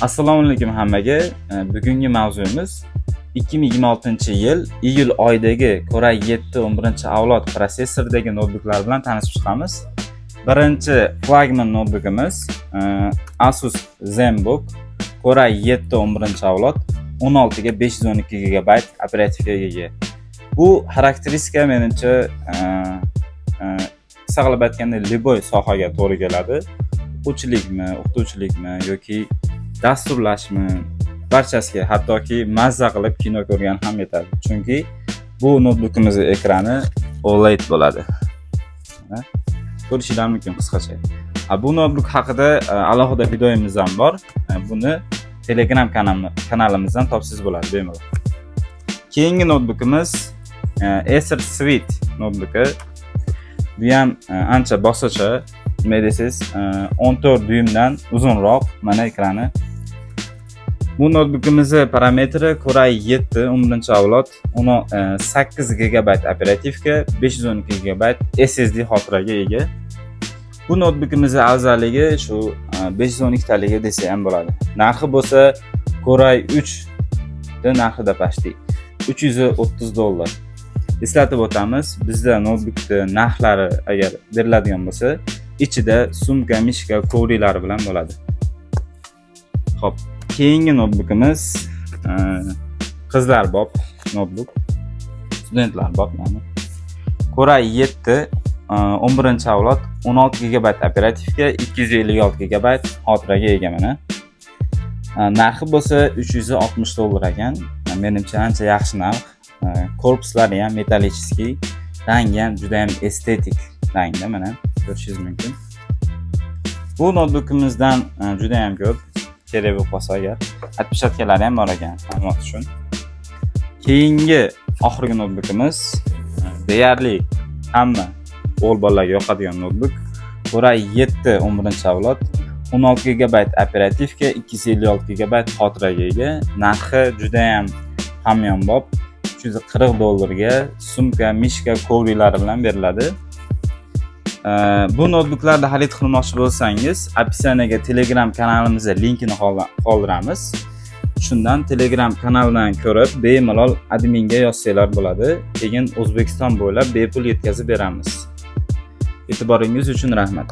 Assalomu alaykum hammaga. Bugungi mavzuyimiz 2026-yil iyul oyidagi Core i7 11-avlod protsessoridagi notebooklar bilan tanishib chiqamiz. Birinchi flagman notebookimiz Asus ZenBook Core i7 11-avlod 16 ga 512 GB operativga ega. Bu xarakteristika menimcha qisqa qilib aytganda liboy sohaga to'g'ri keladi. O'qituvchilikmi yoki dasturlashmi, barchasiga, hattoki mazza qilib kino ko'rgan ham yetadi. Chunki bu notebookimizning ekrani OLED bo'ladi. Ko'rishinglar mumkin qisqacha. Bu notebook haqida alohida videomiz ham bor. Buni Telegram kanalimizdan topsangiz bo'ladi bemalol. Keyingi notebookimiz Acer Swift notebooki. Bu ham ancha bosacha, nima deysiz, 14 dyumdan uzunroq mana ekrani. Bu notebookimizning parametri Core i7 11-avlod 8 GB operativga, 512 GB SSD xotiraga ega. Bu notebookimizning afzalligi shu 512 taligi desa ham bo'ladi. Narxi bo'lsa Core i3 da narxida pastdi. $330. Eslatib o'tamiz, bizda notebookning narxlari agar beriladigan bo'lsa, ichida sumka, mishka, kovrilar bilan bo'ladi. Xo'p, keyingi notebookimiz qizlar bob notebook, studentlar bob, ya'ni Core i7 11-avlod 16 GB operativga, 256 GB xotiraga ega mana. Narxi bo'lsa $360 ekan. Menimcha ancha yaxshi narx. Korpuslari ham metallический, rangi ham juda ham estetik rangda mana ko'rishingiz mumkin. Bu notebookimizdan juda ham ko'p kerak bo'lib qolsa agar atpishotkalari ham bor ekan ma'lumot uchun. Keyingi oxirgi notebookimiz deyarli hamma o'g'il bolalarga yoqadigan notebook. Core i7 11-avlod 16 GB operativga, 256 GB xotiraga ega. Narxi juda ham hamyonbop, $340 sumka, mishka, kovrilari bilan beriladi. Bu notebooklarni xarid qilmoqchi bo'lsangiz, opsiyaga Telegram kanalimizga linkini qoldiramiz. Shundan Telegram kanalidan ko'rib, bemalol adminga yozsanglar bo'ladi. Keyin O'zbekiston bo'ylab bepul yetkazib beramiz. E'tiboringiz uchun rahmat.